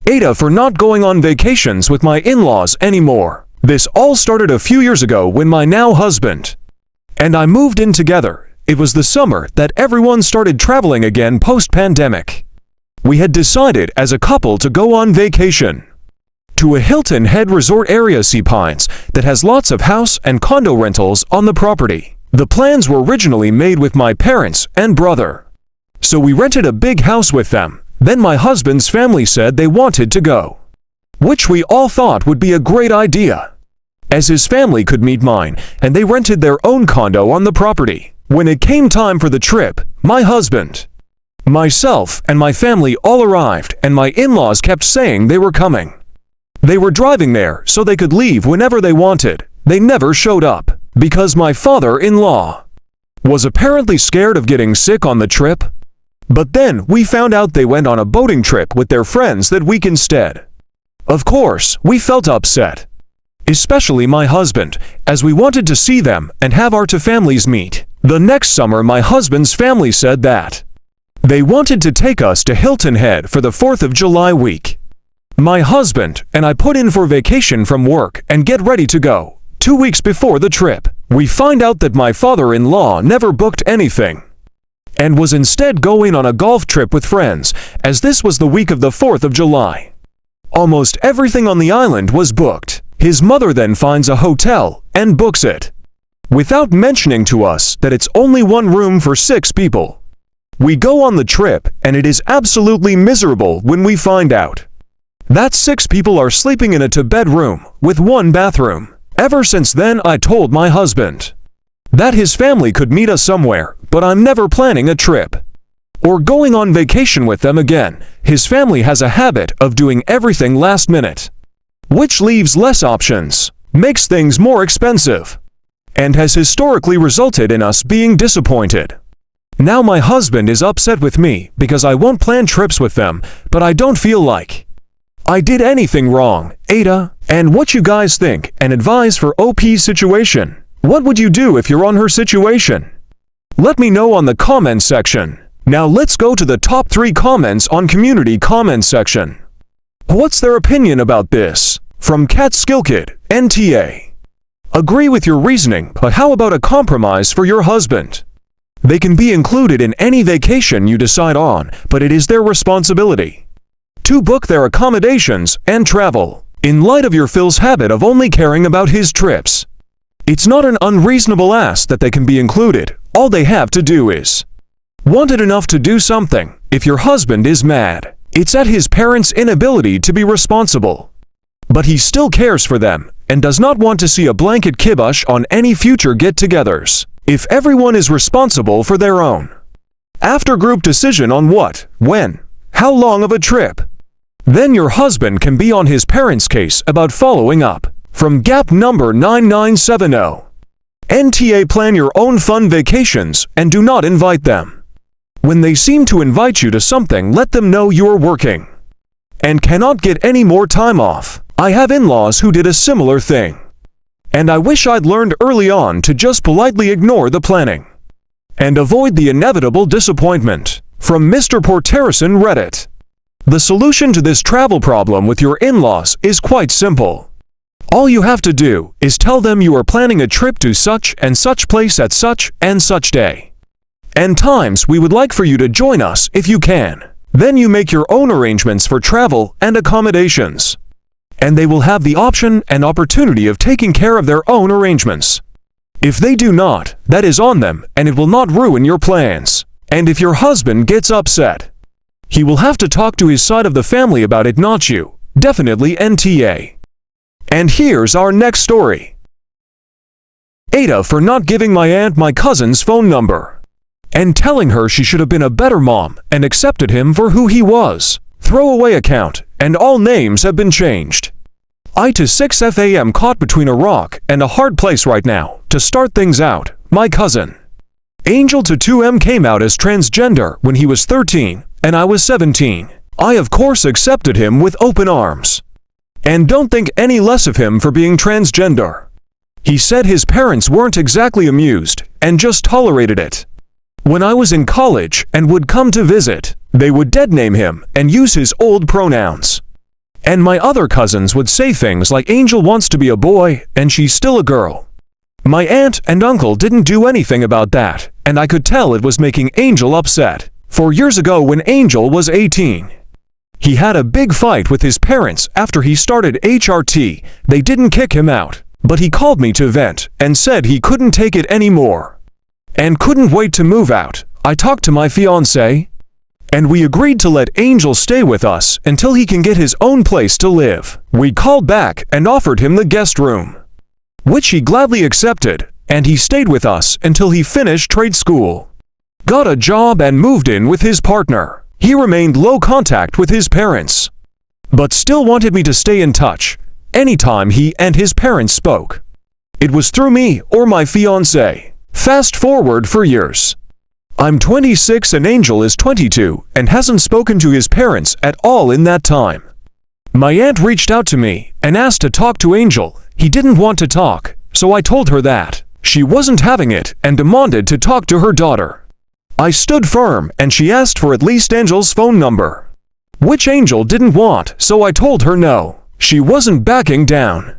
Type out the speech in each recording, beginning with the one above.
AITA for not going on vacations with my in-laws anymore. This all started a few years ago when my now husband and I moved in together. It was the summer that everyone started traveling again post-pandemic. We had decided as a couple to go on vacation to a Hilton Head resort area, Sea Pines, that has lots of house and condo rentals on the property. The plans were originally made with my parents and brother, so we rented a big house with them. Then my husband's family said they wanted to go, which we all thought would be a great idea, as his family could meet mine, and they rented their own condo on the property. When it came time for the trip, my husband, myself, and my family all arrived, and my in-laws kept saying they were coming. They were driving there so they could leave whenever they wanted. They never showed up, because my father-in-law was apparently scared of getting sick on the trip. But then we found out they went on a boating trip with their friends that week instead. Of course, we felt upset, especially my husband, as we wanted to see them and have our two families meet. The next summer, my husband's family said that they wanted to take us to Hilton Head for the 4th of July week. My husband and I put in for vacation from work and get ready to go. 2 weeks before the trip, we find out that my father-in-law never booked anything and was instead going on a golf trip with friends, as this was the week of the 4th of July. Almost everything on the island was booked. His mother then finds a hotel and books it, without mentioning to us that it's only one room for 6 people. We go on the trip, and it is absolutely miserable when we find out that 6 people are sleeping in a two-bedroom with 1 bathroom. Ever since then, I told my husband that his family could meet us somewhere, but I'm never planning a trip or going on vacation with them again. His family has a habit of doing everything last minute, which leaves less options, makes things more expensive, and has historically resulted in us being disappointed. Now my husband is upset with me because I won't plan trips with them, but I don't feel like I did anything wrong. AITA, and what you guys think and advise for OP's situation. What would you do if you're on her situation? Let me know on the comment section. Now let's go to the top 3 comments on community comment section. What's their opinion about this? From Cat Skillkid, NTA. Agree with your reasoning, but how about a compromise for your husband? They can be included in any vacation you decide on, but it is their responsibility to book their accommodations and travel. In light of your Phil's habit of only caring about his trips, it's not an unreasonable ask that they can be included. All they have to do is want it enough to do something. If your husband is mad, it's at his parents' inability to be responsible, but he still cares for them and does not want to see a blanket kibosh on any future get-togethers. If everyone is responsible for their own after-group decision on what, when, how long of a trip, then your husband can be on his parents' case about following up. From Gap number 9970. NTA, plan your own fun vacations and do not invite them. When they seem to invite you to something, let them know you're working and cannot get any more time off. I have in-laws who did a similar thing, and I wish I'd learned early on to just politely ignore the planning and avoid the inevitable disappointment. From Mr. Porterison, Reddit. The solution to this travel problem with your in-laws is quite simple. All you have to do is tell them you are planning a trip to such and such place at such and such day and times. We would like for you to join us if you can. Then you make your own arrangements for travel and accommodations, and they will have the option and opportunity of taking care of their own arrangements. If they do not, that is on them, and it will not ruin your plans. And if your husband gets upset, he will have to talk to his side of the family about it, not you. Definitely NTA. And here's our next story. AITA for not giving my aunt my cousin's phone number and telling her she should have been a better mom and accepted him for who he was. Throwaway account, and all names have been changed. AITA 6 FAM caught between a rock and a hard place right now. To start things out, my cousin Angel to 2M came out as transgender when he was 13 and I was 17. I of course accepted him with open arms and don't think any less of him for being transgender. He said his parents weren't exactly amused and just tolerated it. When I was in college and would come to visit, they would dead name him and use his old pronouns. And my other cousins would say things like Angel wants to be a boy and she's still a girl. My aunt and uncle didn't do anything about that, and I could tell it was making Angel upset. 4 years ago when Angel was 18, he had a big fight with his parents after he started HRT. They didn't kick him out, but he called me to vent and said he couldn't take it anymore and couldn't wait to move out. I talked to my fiancé, and we agreed to let Angel stay with us until he can get his own place to live. We called back and offered him the guest room, which he gladly accepted, and he stayed with us until he finished trade school, got a job and moved in with his partner. He remained low contact with his parents, but still wanted me to stay in touch anytime he and his parents spoke. It was through me or my fiancé. Fast forward for years. I'm 26 and Angel is 22 and hasn't spoken to his parents at all in that time. My aunt reached out to me and asked to talk to Angel. He didn't want to talk, so I told her that she wasn't having it and demanded to talk to her daughter. I stood firm and she asked for at least Angel's phone number, which Angel didn't want, so I told her no. She wasn't backing down,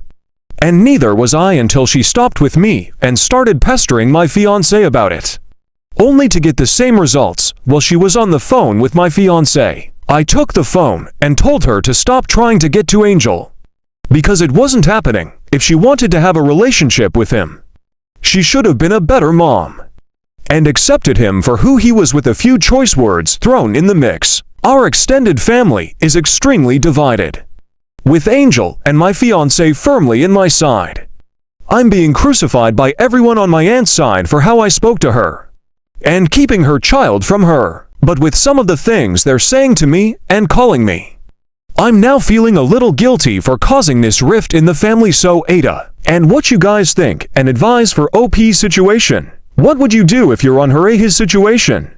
and neither was I until she stopped with me and started pestering my fiancé about it, only to get the same results while she was on the phone with my fiancé. I took the phone and told her to stop trying to get to Angel, because it wasn't happening. If she wanted to have a relationship with him, she should have been a better mom and accepted him for who he was with a few choice words thrown in the mix. Our extended family is extremely divided, with Angel and my fiancé firmly in my side. I'm being crucified by everyone on my aunt's side for how I spoke to her and keeping her child from her, but with some of the things they're saying to me and calling me, I'm now feeling a little guilty for causing this rift in the family. So AITA, and what you guys think and advise for OP's situation. What would you do if you're on her or his situation?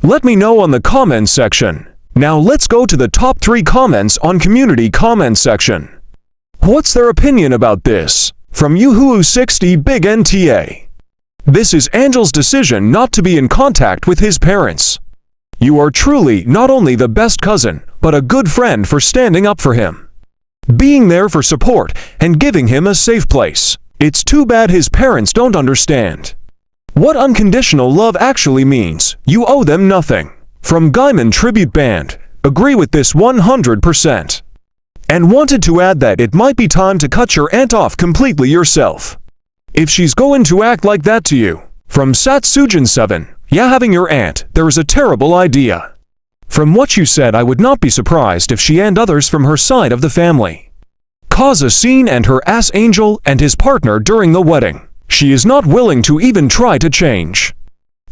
Let me know on the comments section. Now let's go to the top 3 comments on community comment section. What's their opinion about this? From Yuhu60 Big NTA. This is Angel's decision not to be in contact with his parents. You are truly not only the best cousin, but a good friend for standing up for him, being there for support, and giving him a safe place. It's too bad his parents don't understand what unconditional love actually means. You owe them nothing. From Gaiman Tribute Band, agree with this 100%. And wanted to add that it might be time to cut your aunt off completely yourself, if she's going to act like that to you. From Satsujin7, yeah, having your aunt there is a terrible idea. From what you said, I would not be surprised if she and others from her side of the family cause a scene and harass Angel and his partner during the wedding. She is not willing to even try to change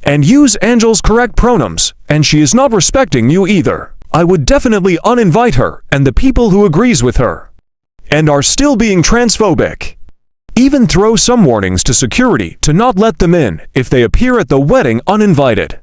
and use Angel's correct pronouns, and she is not respecting you either. I would definitely uninvite her and the people who agrees with her and are still being transphobic. Even throw some warnings to security to not let them in if they appear at the wedding uninvited.